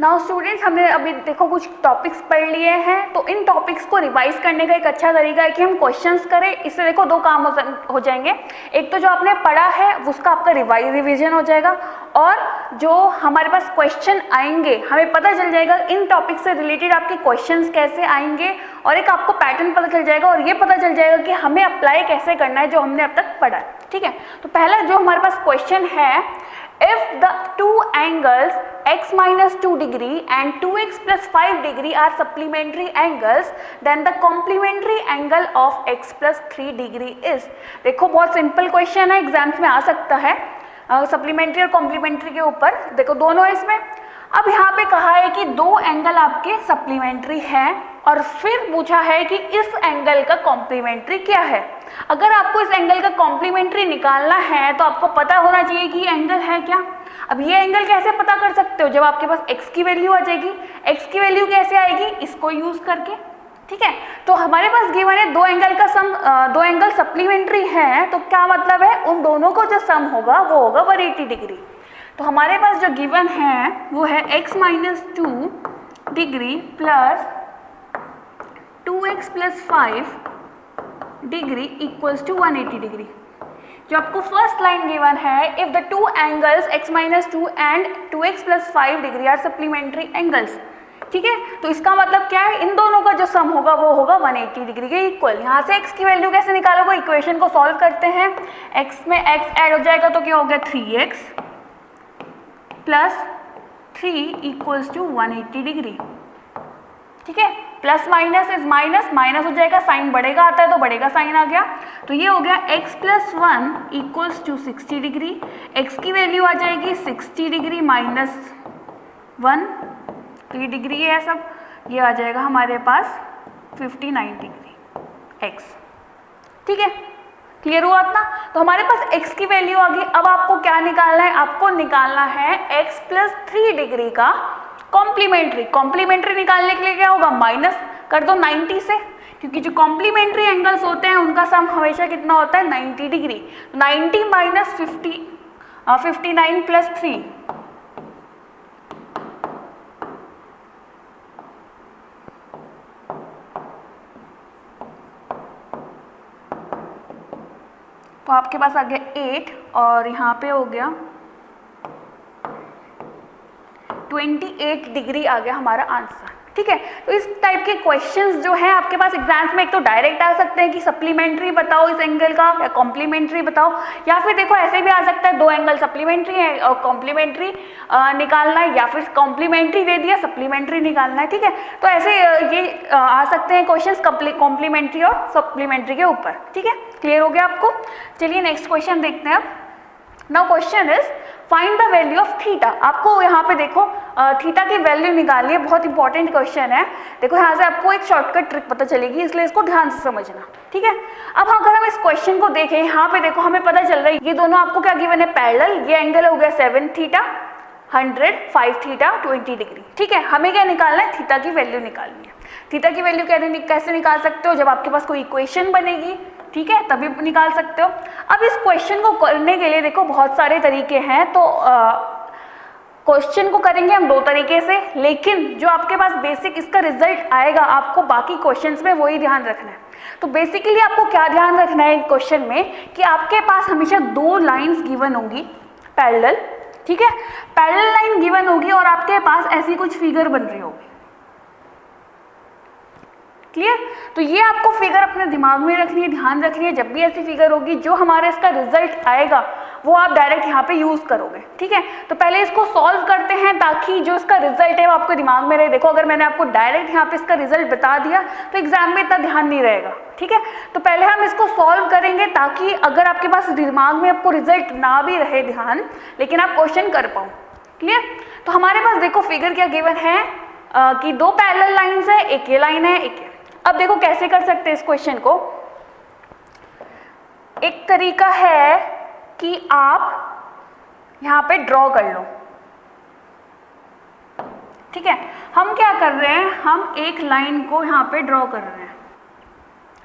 Now students, हमने अभी देखो कुछ टॉपिक्स पढ़ लिए हैं, तो इन टॉपिक्स को रिवाइज करने का एक अच्छा तरीका है कि हम क्वेश्चंस करें। इससे देखो दो काम हो जाएंगे। एक तो जो आपने पढ़ा है उसका आपका रिवीजन हो जाएगा, और जो हमारे पास क्वेश्चन आएंगे हमें पता चल जाएगा इन टॉपिक से रिलेटेड आपके क्वेश्चंस कैसे आएंगे, और एक आपको पैटर्न पता चल जाएगा, और ये पता चल जाएगा कि हमें अप्लाई कैसे करना है जो हमने अब तक पढ़ा है। ठीक है, तो पहला जो हमारे पास क्वेश्चन है, if the two angles x minus 2 degree and 2x plus 5 degree are supplementary angles, then the complementary angle of x plus 3 degree is। देखो बहुत सिंपल क्वेश्चन है, एग्जाम्स में आ सकता है सप्लीमेंट्री और कॉम्प्लीमेंट्री के ऊपर। देखो दोनों है इसमें। अब यहाँ पे कहा है कि दो एंगल आपके सप्लीमेंट्री हैं, और फिर पूछा है कि इस एंगल का कॉम्प्लीमेंट्री क्या है। अगर आपको इस एंगल का कॉम्प्लीमेंट्री निकालना है तो आपको पता होना चाहिए कि ये एंगल है क्या। अब ये एंगल कैसे पता कर सकते हो, जब आपके पास x की वैल्यू आ जाएगी। x की वैल्यू कैसे आएगी, इसको यूज करके। ठीक है, तो हमारे पास गिवन है दो एंगल का सम, दो एंगल सप्लीमेंट्री हैं, तो क्या मतलब है, उन दोनों को जो सम होगा वो होगा 180 डिग्री। तो हमारे पास जो गिवन है वो है x minus 2 degree plus 2x plus 5 degree equals to 180 degree. जो आपको फर्स्ट लाइन गिवन है, if the two angles x minus 2 and 2x plus 5 degree are supplementary angles. ठीक है, तो इसका मतलब क्या है, इन दोनों का जो सम होगा वो होगा 180 डिग्री के इक्वल। यहाँ से x की वैल्यू कैसे निकालोगे, इक्वेशन को सॉल्व करते हैं। x में x ऐड हो जाएगा तो क्या हो गया 3x plus 3 equals to 180 degree. ठीक है, plus minus is minus, minus हो जाएगा, साइन बढ़ेगा आता है तो बढ़ेगा साइन आ गया, तो ये हो गया x plus 1 equals to 60 degree. x की वैल्यू आ जाएगी 60 डिग्री माइनस 1, तो ये डिग्री है सब, ये आ जाएगा हमारे पास 59 डिग्री x। ठीक है, क्लियर हुआ ना। तो हमारे पास x की वैल्यू आ गई। अब आपको क्या निकालना है, आपको निकालना है x प्लस 3 डिग्री का कॉम्प्लीमेंट्री। कॉम्प्लीमेंट्री निकालने के लिए क्या होगा, माइनस कर दो 90 से, क्योंकि जो कॉम्प्लीमेंट्री एंगल्स होते हैं उनका सम हमेशा कितना होता है 90 डिग्री। 90 माइनस 59 प्लस 3, तो आपके पास आ गया 8, और यहाँ पे हो गया 28 डिग्री आ गया हमारा आंसर। ठीक है, तो इस टाइप के क्वेश्चंस जो हैं आपके पास एग्जाम्स में, एक तो डायरेक्ट आ सकते हैं कि सप्लीमेंट्री बताओ इस एंगल का, या कॉम्प्लीमेंट्री बताओ, या फिर देखो ऐसे भी आ सकता है दो एंगल सप्लीमेंट्री है और कॉम्प्लीमेंट्री निकालना है, या फिर कॉम्प्लीमेंट्री दे दिया सप्लीमेंट्री निकालना है। ठीक है, तो ऐसे ये आ सकते हैं क्वेश्चंस कॉम्प्लीमेंट्री और सप्लीमेंट्री के ऊपर। ठीक है, क्लियर हो गया आपको। चलिए नेक्स्ट क्वेश्चन देखते हैं अब। Now question is find the value of theta. आपको यहाँ पे देखो थीटा की वैल्यू निकालनी है, बहुत इंपॉर्टेंट क्वेश्चन है। देखो यहाँ से आपको एक शॉर्टकट ट्रिक पता चलेगी, इसलिए इसको ध्यान से समझना। ठीक है, अब अगर हम इस क्वेश्चन को देखें, यहाँ पे देखो हमें पता चल रहा है ये दोनों आपको क्या गिवन है, पैरेलल। ये एंगल हो गया 7 थीटा 100, 5 थीटा 20 डिग्री। ठीक है, हमें क्या निकालना है, थीटा की वैल्यू निकालनी है। थीटा की वैल्यू कैसे निकाल सकते हो, जब आपके पास कोई इक्वेशन बनेगी, ठीक है, तभी निकाल सकते हो। अब इस क्वेश्चन को करने के लिए देखो बहुत सारे तरीके हैं, तो क्वेश्चन को करेंगे हम दो तरीके से, लेकिन जो आपके पास बेसिक इसका रिजल्ट आएगा आपको बाकी क्वेश्चंस में वही ध्यान रखना है। तो बेसिकली आपको क्या ध्यान रखना है क्वेश्चन में, कि आपके पास हमेशा दो लाइंस गिवन होंगी पैरेलल। ठीक है, पैरेलल लाइन गिवन होगी और आपके पास ऐसी कुछ फिगर बन रही होगी। क्लियर, तो ये आपको फिगर अपने दिमाग में रखनी है, ध्यान रखनी है। जब भी ऐसी फिगर होगी, जो हमारे इसका रिजल्ट आएगा वो आप डायरेक्ट यहाँ पे यूज करोगे। ठीक है, तो पहले इसको सॉल्व करते हैं ताकि जो इसका रिजल्ट है वो आपको दिमाग में रहे। देखो अगर मैंने आपको डायरेक्ट यहाँ पे इसका रिजल्ट बता दिया तो एग्जाम में इतना ध्यान नहीं रहेगा। ठीक है, तो पहले हम इसको सॉल्व करेंगे ताकि अगर आपके पास दिमाग में आपको रिजल्ट ना भी रहे ध्यान, लेकिन आप क्वेश्चन कर पाओ। क्लियर, तो हमारे पास देखो फिगर क्या गिवन है कि दो पैरेलल लाइन्स है, एक ये लाइन है एक ये। अब देखो कैसे कर सकते हैं इस क्वेश्चन को। एक तरीका है कि आप यहाँ पे ड्रॉ कर लो। ठीक है, हम क्या कर रहे हैं, हम एक लाइन को यहाँ पे ड्रॉ कर रहे हैं।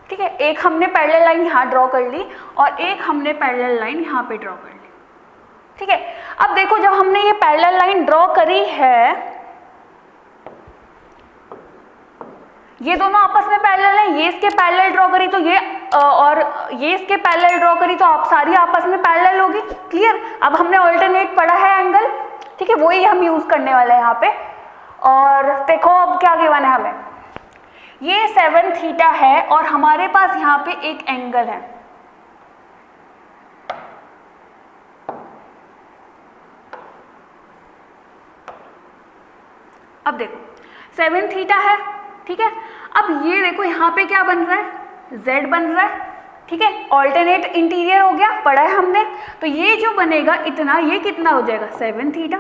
ठीक है, एक हमने पैरेलल लाइन यहाँ ड्रॉ कर ली और एक हमने पैरेलल लाइन यहाँ पे ड्रॉ कर ली। ठीक है, अब देखो जब हमने ये पैरेलल लाइन ड्रॉ करी है ये दोनों आपस में पैरेलल है, ये इसके पैरेलल ड्रॉ करी तो ये और ये इसके पैरेलल ड्रॉ करी तो आप सारी आपस में पैरेलल होगी। क्लियर? अब हमने ऑल्टरनेट पढ़ा है एंगल, ठीक है, वही हम यूज करने वाले हैं यहाँ पे। और देखो अब क्या गिवन है हमें, ये 7 थीटा है और हमारे पास यहाँ पे एक एंगल है, अब देखो 7 थीटा है, ठीक है। अब ये देखो यहाँ पे क्या बन रहा है, z बन रहा है, ठीक है, ऑल्टरनेट इंटीरियर हो गया, पढ़ा है हमने। तो ये जो बनेगा इतना, ये कितना हो जाएगा 7 थीटा।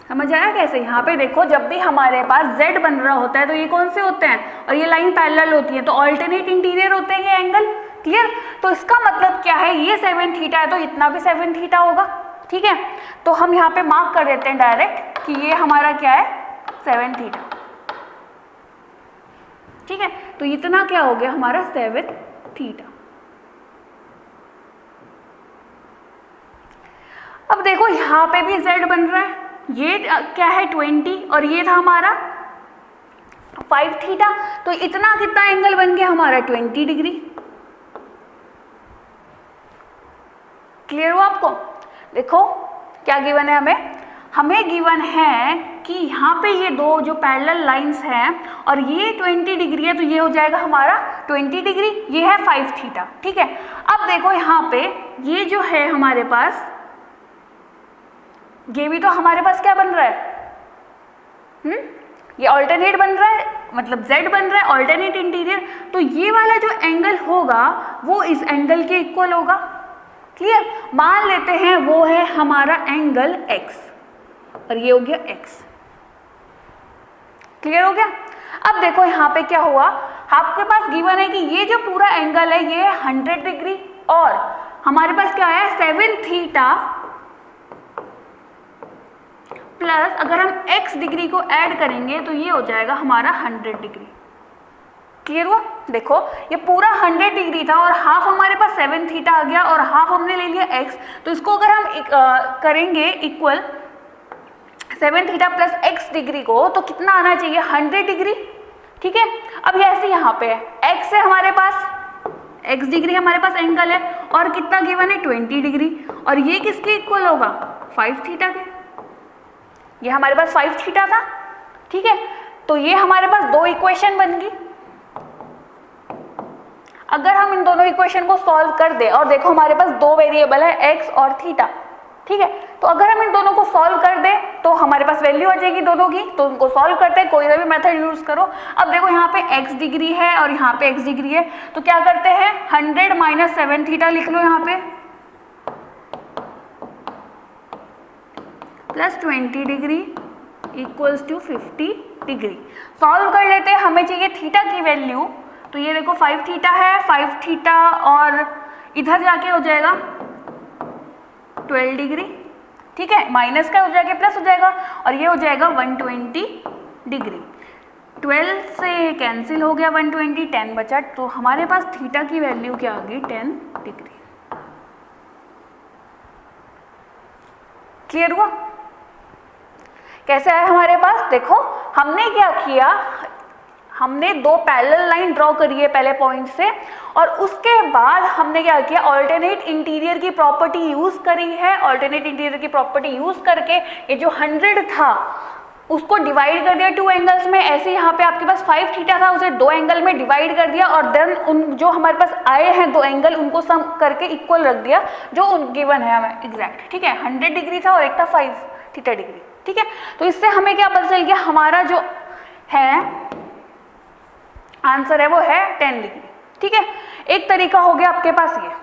समझ आया कैसे? यहाँ पे देखो जब भी हमारे पास z बन रहा होता है तो ये कौन से होते हैं, और ये लाइन पैरेलल होती है तो ऑल्टरनेट इंटीरियर होते हैं ये एंगल। क्लियर? तो इसका मतलब क्या है, ये 7 थीटा है तो इतना भी 7 थीटा होगा, ठीक है। तो हम यहाँ पे मार्क कर देते हैं डायरेक्ट कि ये हमारा क्या है 7 थीटा, ठीक है। तो इतना क्या हो गया हमारा 7 थीटा। अब देखो यहाँ पे भी z बन रहा है, ये क्या है 20 और ये था हमारा 5 थीटा, तो इतना कितना एंगल बन गया हमारा 20 डिग्री। क्लियर हुआ आपको? देखो क्या गिवन है हमें, हमें गिवन है कि यहाँ पे ये दो जो पैरेलल लाइंस हैं और ये 20 डिग्री है तो ये हो जाएगा हमारा 20 डिग्री, ये है 5 थीटा, ठीक है। अब देखो यहाँ पे ये जो है हमारे पास, ये भी तो हमारे पास क्या बन रहा है, ये ऑल्टरनेट बन रहा है, मतलब z बन रहा है ऑल्टरनेट इंटीरियर, तो ये वाला जो एंगल होगा वो इस एंगल के इक्वल होगा। क्लियर? मान लेते हैं वो है हमारा एंगल x और ये हो गया x। क्लियर हो गया? अब देखो यहाँ पे क्या हुआ, आपके पास गिवन है कि ये जो पूरा एंगल है ये 100 डिग्री और हमारे पास क्या है 7 थीटा प्लस अगर हम x डिग्री को ऐड करेंगे तो ये हो जाएगा हमारा 100 डिग्री। क्लियर हुआ? देखो ये पूरा 100 डिग्री था और हाफ हमारे पास 7 थीटा आ गया और हाफ हमने ले लिया x, तो इसको अगर हम करेंगे equal 7 theta plus x degree को तो कितना आना चाहिए 100 डिग्री, ठीक है। अब ऐसे यहाँ पे है x है हमारे पास, x डिग्री हमारे पास एंगल है और कितना गिवन है 20 डिग्री और ये किसके इक्वल होगा 5 थीटा के, ये हमारे पास 5 थीटा था, ठीक है। तो ये हमारे पास दो इक्वेशन बन गई। अगर हम इन दोनों इक्वेशन को सॉल्व कर दे और देखो हमारे पास दो वेरिएबल है x और थीटा, ठीक है, तो अगर हम इन दोनों को सॉल्व कर दे तो हमारे पास वैल्यू आ जाएगी दोनों की, तो उनको सॉल्व करते हैं, कोई सा भी मेथड यूज करो। अब देखो यहाँ पे x डिग्री है और यहाँ पे x डिग्री है, तो क्या करते हैं 100 माइनस 7 थीटा लिख लो यहाँ पे plus 20 degree equals to 50 degree. Solve कर लेते हैं, हमें चाहिए थीटा की वैल्यू, तो ये देखो 5 थीटा है, 5 थीटा और इधर जाके हो जाएगा 12 डिग्री, ठीक है, माइनस का हो जाएगा प्लस हो जाएगा और ये हो जाएगा 120 डिग्री। 12 से कैंसिल हो गया 120, 10 बचा, तो हमारे पास थीटा की वैल्यू क्या आ गई 10 डिग्री। क्लियर हुआ? कैसे आया हमारे पास? देखो हमने क्या किया, हमने दो पैरेलल लाइन ड्रॉ करी है पहले पॉइंट से और उसके बाद हमने क्या किया ऑल्टरनेट इंटीरियर की प्रॉपर्टी यूज करी है। ऑल्टरनेट इंटीरियर की प्रॉपर्टी यूज करके ये जो 100 था उसको डिवाइड कर दिया टू एंगल्स में। ऐसे यहाँ पे आपके पास 5 थीटा था, उसे दो एंगल में डिवाइड कर दिया और देन उन जो हमारे पास आए हैं दो एंगल उनको सम करके इक्वल रख दिया जो गिवन है हमें एग्जैक्ट, ठीक है। 100 डिग्री था और एक था 5 थीटा डिग्री, ठीक है। तो इससे हमें क्या पता चल गया, हमारा जो है आंसर है वो है 10 डिग्री, ठीक है। एक तरीका हो गया आपके पास ये।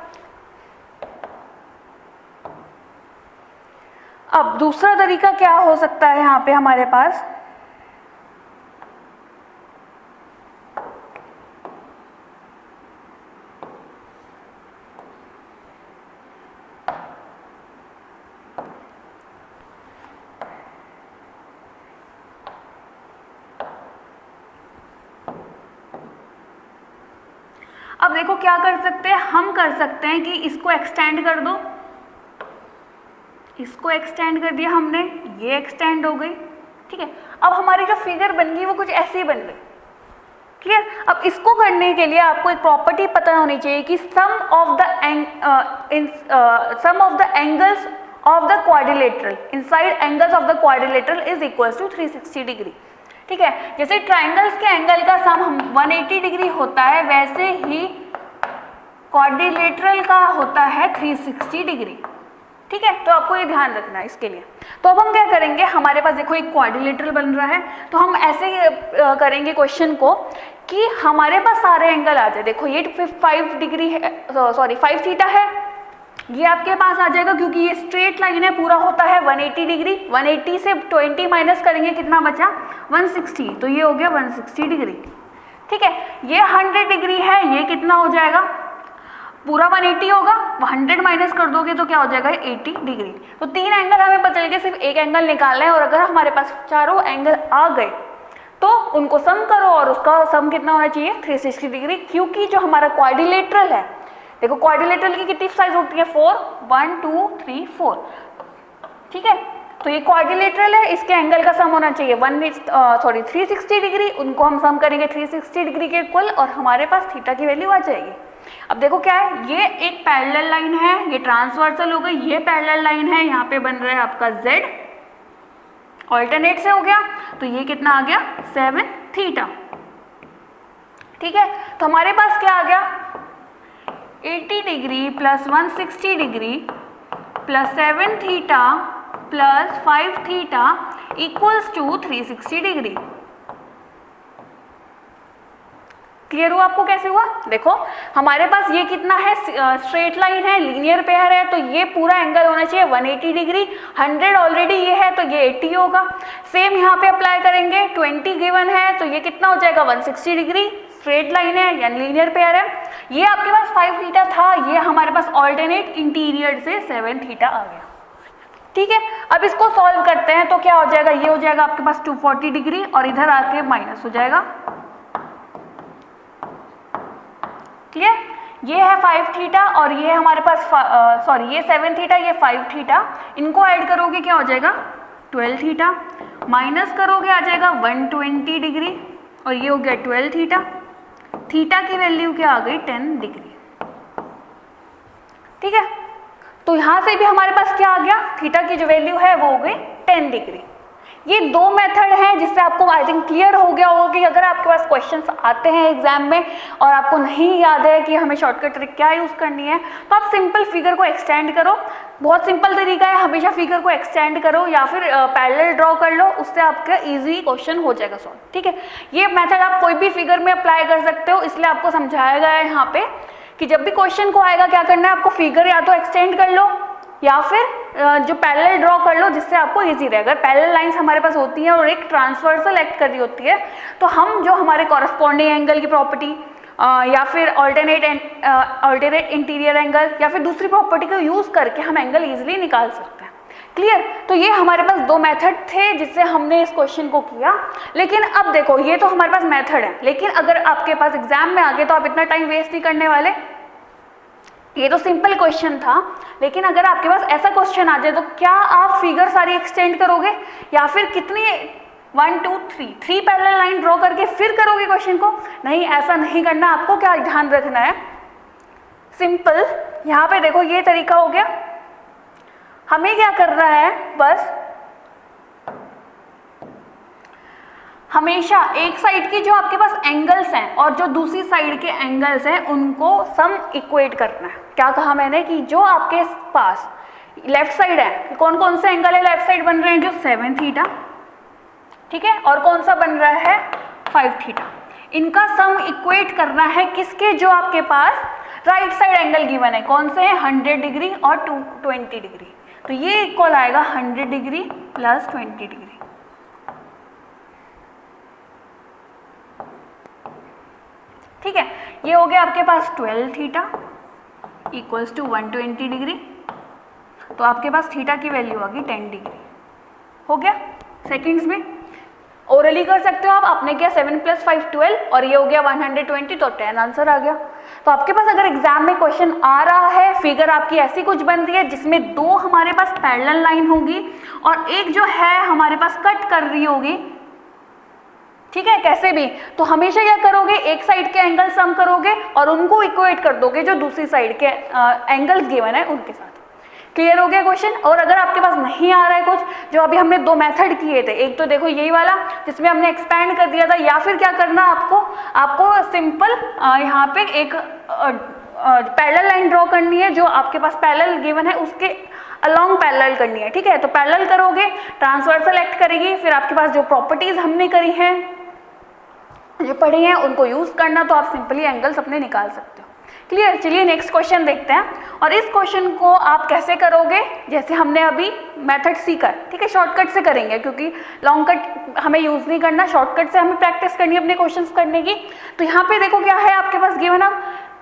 अब दूसरा तरीका क्या हो सकता है यहाँ पे हमारे पास, अब देखो क्या कर सकते हैं, हम कर सकते हैं कि इसको एक्सटेंड कर दो, इसको एक्सटेंड कर दिया हमने, ये एक्सटेंड हो गई, ठीक है, अब हमारी जो फिगर बन गई वो कुछ ऐसी बन गई। क्लियर? अब इसको करने के लिए आपको एक प्रॉपर्टी पता होनी चाहिए कि sum of the angles of the quadrilateral inside angles of the quadrilateral is equals to 360 degree. ठीक है, जैसे ट्राइंगल्स के एंगल का सम 180 डिग्री होता है, वैसे ही क्वाड्रिलेटरल का होता है 360 डिग्री। ठीक है, तो आपको ये ध्यान रखना है इसके लिए। तो अब हम क्या करेंगे, हमारे पास देखो एक क्वाड्रिलेटरल बन रहा है, तो हम ऐसे करेंगे क्वेश्चन को कि हमारे पास सारे एंगल आ जाए। देखो ये 5 डिग्री है, सॉरी 5 थीटा है, ये आपके पास आ जाएगा क्योंकि ये स्ट्रेट लाइन है, पूरा होता है 180 डिग्री। 180 से 20 माइनस करेंगे, कितना बचा 160, तो ये हो गया 160 डिग्री। ठीक है, ये 100 डिग्री है, ये कितना हो जाएगा, पूरा 180 होगा, 100 माइनस कर दोगे तो क्या हो जाएगा 80 डिग्री। तो 3 एंगल हमें बचल गए, सिर्फ एक एंगल निकालना है, और अगर हमारे पास चारों एंगल आ गए तो उनको सम करो, और उसका सम कितना होना चाहिए 360 डिग्री, क्योंकि जो हमारा क्वाड्रिलेटरल है, देखो क्वाड्रिलेटरल की कितनी साइज होती है 4, 1 2 3 4। ठीक है, तो ये क्वाड्रिलेटरल है, इसके एंगल का सम होना चाहिए 360 डिग्री, उनको हम सम करेंगे 360 डिग्री के इक्वल, और हमारे पास थीटा की वैल्यू आ जाएगी। अब देखो क्या है, ये एक पैरेलल लाइन है, ये ट्रांसवर्सल हो गई, ये पैरेलल लाइन है, यहाँ पे बन रहा है आपका z, ऑल्टरनेट से हो गया, तो ये कितना आ गया 7 थीटा। ठीक है, तो हमारे पास क्या आ गया 80 degree plus 160 degree plus 7 theta plus 5 theta equals to 360 degree. Clear हुआ आपको कैसे हुआ? देखो हमारे पास ये कितना है, स्ट्रेट लाइन है, लीनियर पेयर है, तो ये पूरा एंगल होना चाहिए 180 डिग्री। 100 ऑलरेडी ये है, तो ये 80 होगा। सेम यहाँ पे अप्लाई करेंगे, 20 गिवन है, तो ये कितना हो जाएगा 160 डिग्री। स्ट्रेट लाइन है या लीनियर पेयर है। ये आपके पास 5 थीटा था, ये हमारे पास ऑल्टरनेट इंटीरियर से 7 थीटा आ गया। ठीक है, अब इसको सॉल्व करते हैं, तो क्या हो जाएगा, ये हो जाएगा आपके पास 240 डिग्री, और इधर आके माइनस हो जाएगा। क्लियर? ये है 5 थीटा और ये हमारे पास ये 7 थीटा, ये 5 थीटा, इनको ऐड करोगे क्या हो जाएगा 12 थीटा, माइनस करोगे आ जाएगा 120 डिग्री, और ये हो गया 12 थीटा। थीटा की वैल्यू क्या आ गई 10 डिग्री। ठीक है, तो यहां से भी हमारे पास क्या आ गया, थीटा की जो वैल्यू है वो हो गई 10 डिग्री। ये 2 मेथड हैं जिससे आपको आई थिंक क्लियर हो गया होगा कि अगर आपके पास क्वेश्चंस आते हैं एग्जाम में और आपको नहीं याद है कि हमें शॉर्टकट ट्रिक क्या यूज़ करनी है, तो आप सिंपल फिगर को एक्सटेंड करो। बहुत सिंपल तरीका है, हमेशा फिगर को एक्सटेंड करो या फिर पैरेलल ड्रॉ कर लो, उससे आपका ईजी क्वेश्चन हो जाएगा सॉल्व। ठीक है, ये मेथड आप कोई भी फिगर में अप्लाई कर सकते हो, इसलिए आपको समझाया गया है यहाँ पे कि जब भी क्वेश्चन को आएगा क्या करना है, आपको फिगर या तो एक्सटेंड कर लो या फिर जो पैरेलल ड्रॉ कर लो, जिससे आपको इजी रहे। अगर पैरेलल लाइंस हमारे पास होती हैं और एक ट्रांसवर्सल एक्ट कर रही होती है, तो हम जो हमारे कॉरस्पॉन्डिंग एंगल की प्रॉपर्टी या फिर ऑल्टरनेट इंटीरियर एंगल या फिर दूसरी प्रॉपर्टी को यूज करके हम एंगल इजीली निकाल सकते हैं। क्लियर? तो ये हमारे पास 2 मेथड थे जिससे हमने इस क्वेश्चन को किया। लेकिन अब देखो, ये तो हमारे पास मेथड है, लेकिन अगर आपके पास एग्जाम में आ गए तो आप इतना टाइम वेस्ट नहीं करने वाले। ये तो सिंपल क्वेश्चन था, लेकिन अगर आपके पास ऐसा क्वेश्चन आ जाए तो क्या आप फिगर सारी एक्सटेंड करोगे या फिर कितनी 1 2 3 पैरेलल लाइन ड्रॉ करके फिर करोगे क्वेश्चन को? नहीं, ऐसा नहीं करना। आपको क्या ध्यान रखना है, सिंपल यहाँ पे देखो ये तरीका हो गया। हमें क्या करना है, बस हमेशा एक साइड की जो आपके पास एंगल्स हैं और जो दूसरी साइड के एंगल्स हैं उनको सम इक्वेट करना है। क्या कहा मैंने कि जो आपके पास लेफ्ट साइड है, कौन कौन से एंगल है लेफ्ट साइड बन रहे हैं, जो 7 थीटा, ठीक है, और कौन सा बन रहा है 5 थीटा, इनका सम इक्वेट करना है किसके, जो आपके पास राइट साइड एंगल गिवन है, कौन से हैं 100 डिग्री और 220 डिग्री। तो ये इक्वल आएगा 100 डिग्री प्लस 20 डिग्री। ठीक है, ये हो गया आपके पास 12 थीटा इक्वल्स टू 120 डिग्री। तो आपके पास थीटा की वैल्यू आ गई 10 डिग्री। हो गया सेकंड्स में, ओरली कर सकते हो आप। आपने किया 7 + 5 12 और ये हो गया 120, तो 10 आंसर आ गया। तो आपके पास अगर एग्जाम में क्वेश्चन आ रहा है, फिगर आपकी ऐसी कुछ बन रही है जिसमें 2 हमारे पास पैरेलल लाइन होगी और एक जो है हमारे पास कट कर रही होगी, ठीक है, कैसे भी। तो हमेशा क्या करोगे, एक साइड के एंगल सम करोगे और उनको इक्वेट कर दोगे जो दूसरी साइड के एंगल्स गिवन है उनके साथ। क्लियर हो गया क्वेश्चन। और अगर आपके पास नहीं आ रहा है कुछ, जो अभी हमने दो मेथड किए थे, एक तो देखो यही वाला जिसमें हमने एक्सपैंड कर दिया था, या फिर क्या करना आपको सिंपल यहाँ पे एक पैरेलल लाइन ड्रॉ करनी है, जो आपके पास पैरेलल गिवन है उसके अलोंग पैरेलल करनी है, ठीक है। तो पैरेलल करोगे, ट्रांसवर्सल एक्ट करेगी, फिर आपके पास जो प्रॉपर्टीज हमने करी हैं, जो पढ़ी हैं, उनको यूज करना, तो आप सिंपली एंगल्स अपने निकाल सकते हो। क्लियर। चलिए नेक्स्ट क्वेश्चन देखते हैं। और इस क्वेश्चन को आप कैसे करोगे, जैसे हमने अभी मेथड सीखा, ठीक है, शॉर्टकट से करेंगे क्योंकि लॉन्ग कट हमें यूज नहीं करना, शॉर्टकट से हमें प्रैक्टिस करनी है अपने क्वेश्चंस करने की। तो यहाँ पे देखो क्या है आपके पास गिवन है,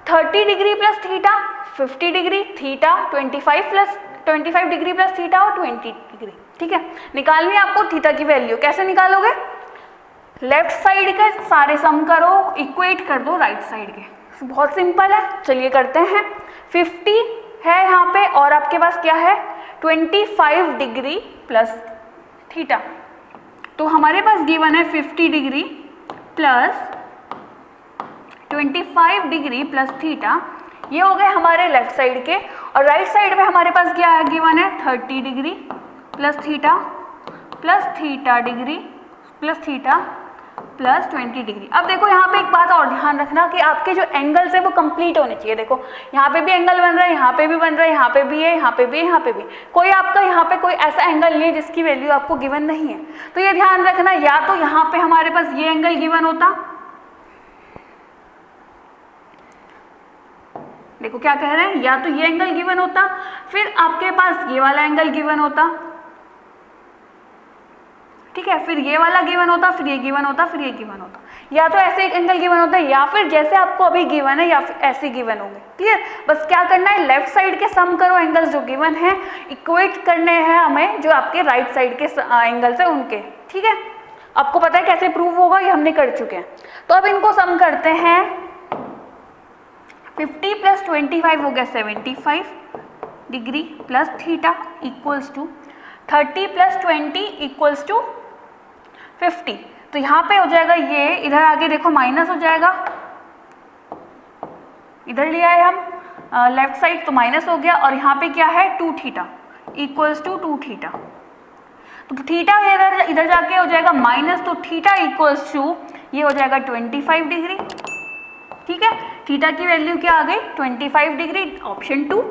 30 degree plus theta, 50 degree, theta 25 degree plus theta और 20 डिग्री, ठीक है। निकालनी है आपको थीटा की वैल्यू। कैसे निकालोगे, लेफ्ट साइड के सारे सम करो, इक्वेट कर दो राइट साइड के, बहुत सिंपल है। चलिए करते हैं। 50 है यहाँ पे और आपके पास क्या है 25 डिग्री प्लस थीटा, तो हमारे पास गिवन है 50 degree plus 25 degree plus theta, ये हो गए हमारे लेफ्ट साइड के। और राइट साइड में हमारे पास क्या है गिवन है 30 degree plus theta plus theta degree plus theta plus 20 degree. अब देखो यहाँ पे एक बात और ध्यान रखना कि आपके जो एंगल्स है वो कंप्लीट होने चाहिए। देखो यहाँ पे भी एंगल बन रहा है, यहाँ पे भी बन रहा है, यहाँ पे भी है, यहाँ पे भी है, यहाँ पे भी। कोई आपका यहाँ पे कोई ऐसा एंगल नहीं है जिसकी वैल्यू आपको गिवन नहीं है। तो ये ध्यान रखना, या तो यहाँ पे हमारे पास ये एंगल गिवन होता, देखो क्या कह रहे हैं, या तो ये एंगल गिवन होता, फिर आपके पास ये वाला एंगल गिवन होता, ठीक है, फिर ये वाला गिवन होता, फिर ये गिवन होता, फिर ये गिवन होता, या तो ऐसे एक एंगल गिवन होता है, या फिर जैसे आपको अभी गिवन है या फिर ऐसे गिवन होंगे। क्लियर। बस क्या करना है, लेफ्ट साइड के सम करो एंगल्स जो गिवन है, इक्वेट करने हैं हमें जो आपके राइट साइड के एंगल्स है उनके, ठीक है। आपको पता है कैसे प्रूव होगा, ये हमने कर चुके हैं। तो अब इनको सम करते हैं। 50 प्लस 25 हो गया 75 degree plus theta equals to 30 plus 20 equals to 50। तो यहाँ पे हो जाएगा ये, इधर आगे देखो माइनस हो जाएगा, इधर लिया है हम लेफ्ट साइड तो माइनस हो गया, और यहाँ पे क्या है 2 थीटा इक्वल्स टू 2 थीटा। तो थीटा इधर जाके हो जाएगा माइनस, तो थीटा इक्वल्स टू ये हो जाएगा 25 डिग्री, ठीक है। थीटा की वैल्यू क्या आ गई 25 डिग्री, ऑप्शन 2।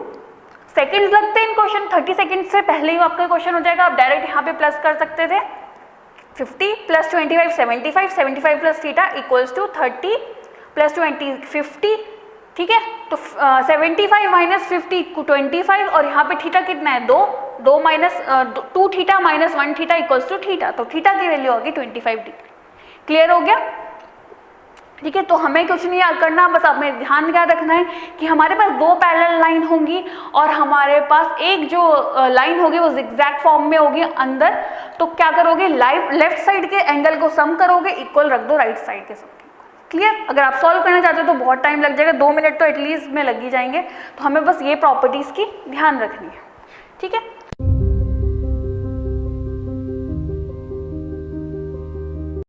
सेकंड्स लगते हैं इन क्वेश्चन, 30 सेकंड से पहले ही आपका क्वेश्चन हो जाएगा। आप डायरेक्ट यहाँ पे प्लस कर सकते थे, 50 plus 25 75, 75 plus theta equals to 30 plus 20 50, ठीक है। तो 75 माइनस 50 25, और यहाँ पे थीटा कितना है 2 minus 2 theta minus 1 theta equals to theta, तो थीटा की वैल्यू होगी 25 डिग्री। क्लियर हो गया, ठीक है। तो हमें कुछ नहीं याद करना, बस हमें ध्यान क्या रखना है कि हमारे पास 2 पैरेलल लाइन होंगी और हमारे पास एक जो लाइन होगी वो जिगजैग फॉर्म में होगी अंदर। तो क्या करोगे, लेफ्ट साइड के एंगल को सम करोगे, इक्वल रख दो राइट साइड के सम। क्लियर। अगर आप सॉल्व करना चाहते हो तो बहुत टाइम लग जाएगा, 2 मिनट तो एटलीस्ट में लग ही जाएंगे। तो हमें बस ये प्रॉपर्टीज की ध्यान रखनी है, ठीक है।